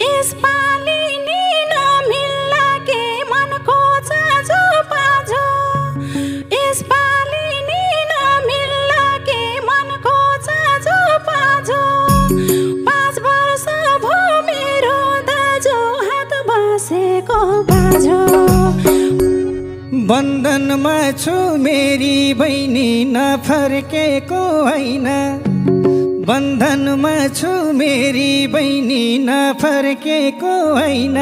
यसपालि नि नमिल्ला के मनको चाँजो पाँजो, यसपालि नि नमिल्ला के मनको चाँजो पाँजो। 5 वर्ष भयो मेरो दाजु हात बसेको बाजो। बन्धनमा छु मेरी बहिनी नफर्केको होइन, बन्धनमा छु मेरी बहिनी नफर्केको होइन।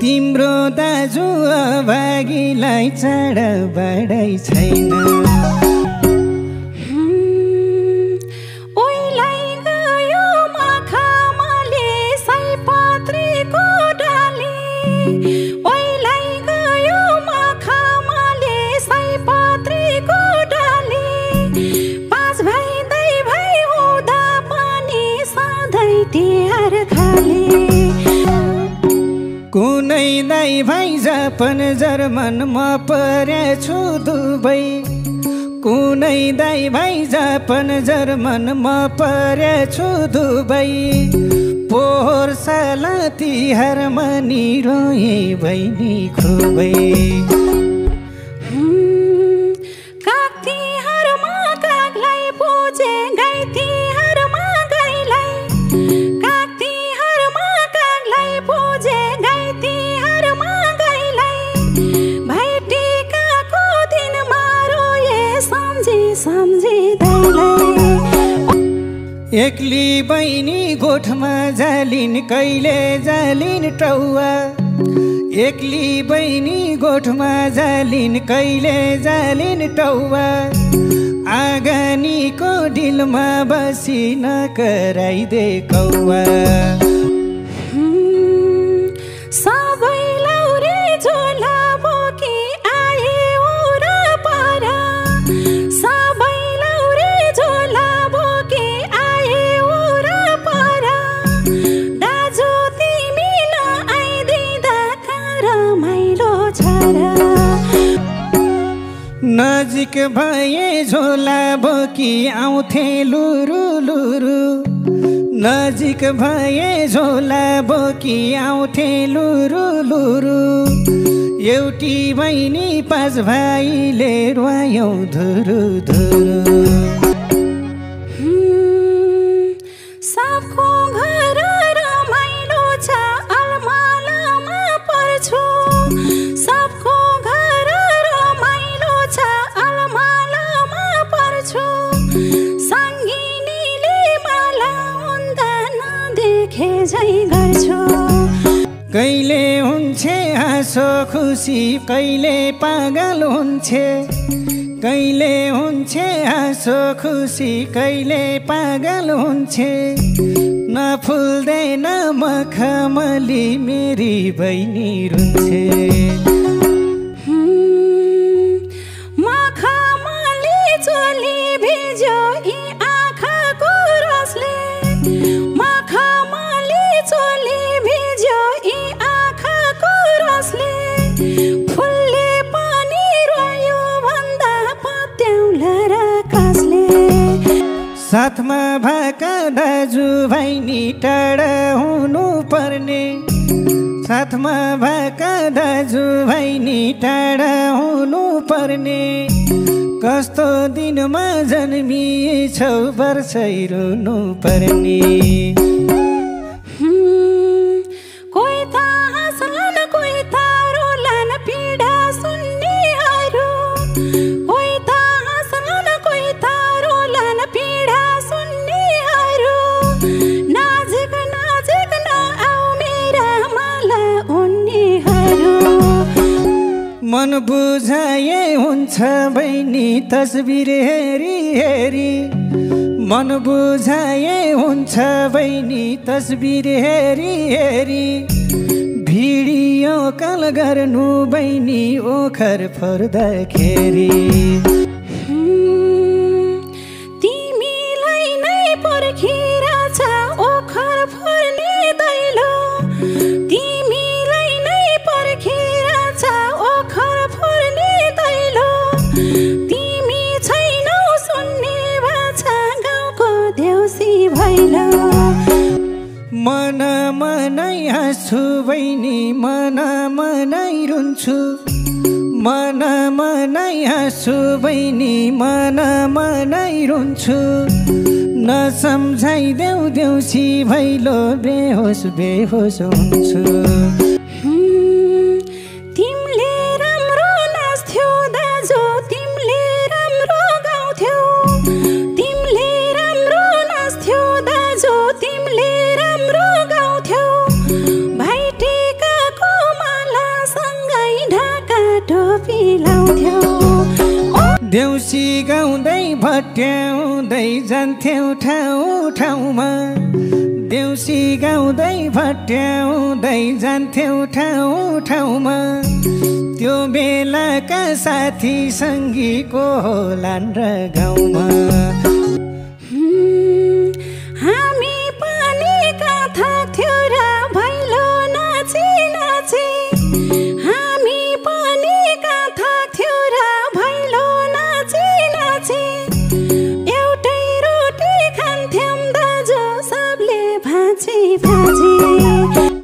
तिम्रो दाजु अभागीलाई चाड बाडै छैन। ओइलाई गयो मखमली सयपत्रीको डाली, ओइलाई गयो मखमली सयपत्रीको डाली। 5 भाइ भाइ हुँदा पनि सधैँ तिहार खाली। कुनै दाइ भाइ जापान जर्मन म परेछु दुबई, कुनै दाइ भाइ जापान जर्मन म परेछु दुबई। पोहोर साल तिहारमा नि रोए बहिनी खुबै। काग तिहारमा कागलाई पूजे गाई तिहारमा गाईलाई, काग तिहारमा कागलाई पूजे गाई तिहारमा गाईलाई। भाइ टिकाको दिनमा रोए सम्झी सम्झी दाइलाई। एक्ली बहिनी गोठमा जालिन कहिले जालिन टौवा, एक्ली बहिनी गोठमा जालिन कहिले जालिन टौवा। आँगनीको डिलमा बसी नकराइदे कौवा। सबै लौरे झोला बोकी आए वरपर, सबै लौरे झोला बोकी आए वरपर। दाजु तिमी नआइदिँदा रमाइलो छ र। नजिक भए झोला बोकी आउँथे लुरु लुरु, नजिक भए झोला बोकी आउँथे लुरु लुरु। एउटी बहिनी 5 भाइले रुवायौँ धुरु धुरु। सबको घर रमाइलो छ अलमलमा पर्छु, सबको घर रमाइलो छ अलमलमा पर्छु। सङ्गिनीले मलाई हुँदा नदेखे झै गर्छु। कहिले हुन्छे हाँसो खुसी कहिले पागल हुन्छे, कहिले हुन्छे हाँसो खुसी कहिले पागल हुन्छे। नफुल्दैन मखमली मेरी बहिनी रुन्छे। मखमली चोली भिज्यो यी आँखाको रसले, मखमली चोली भिज्यो यी आँखाको रसले। फुलले पनि रोयो भन्दा पत्याउला र कसले। साथमा भएका दाजु भाइ नि टाढा हुनु पर्ने, साथमा भएका दाजु भाइ नि टाढा हुनु पर्ने। कस्तो दिनमा जन्मिएछौ वर्षै रुनु पर्ने। कोही त हाँस्लान् कोही त रोलान् पीडा सुन्नेहरू, कोही त हाँस्लान् कोही त रोलान् पीडा सुन्नेहरू। नजिक नजिक नआऊ मेरा माला उन्नेहरू। मन बुझाए हुन्छ बहिनी तस्बिर हेरी हेरी, मन बुझाए हुन्छ बहिनी तस्बिर हेरी हेरी। भिडियो कल गर्नु बहिनी ओखर पर्दाखेरि। तिमीलाई नै पर्खिरहेछ ओखर फर्ने दैलो, तिमीलाई नै पर्खिरहेछ ओखर फर्ने दैलो। तिमी छैनौ सुन्ने भाषा गाउँको देउसी भैलो। मन मनै हाँस्छु बहिनी मन मनै रुन्छु मन मनै हाँस्छु बहिनी मन मनै रुन्छु नसम्झाइदेऊ देउसी भैलो बेहोस बेहोस हुन्छु तिमीले राम्रो नाच्थ्यौ दाजु तिमीले राम्रो गाउँथ्यौ तिमीले राम्रो नाच्थ्यौ दाजु तिमीले राम्रो गाउँथ्यौ भाइटिकाको मालासँगै ढाका टोपी लाउँथ्यौ देउसी गाउँदै भट्याउँदै जान्थ्यौ ठाउँ ठाउँमा देउसी गाउँदै भट्याउँदै जान्थ्यौ ठाउँ ठाउँमा त्यो बेलाका साथी सङ्गीको होलान् र गाउँमा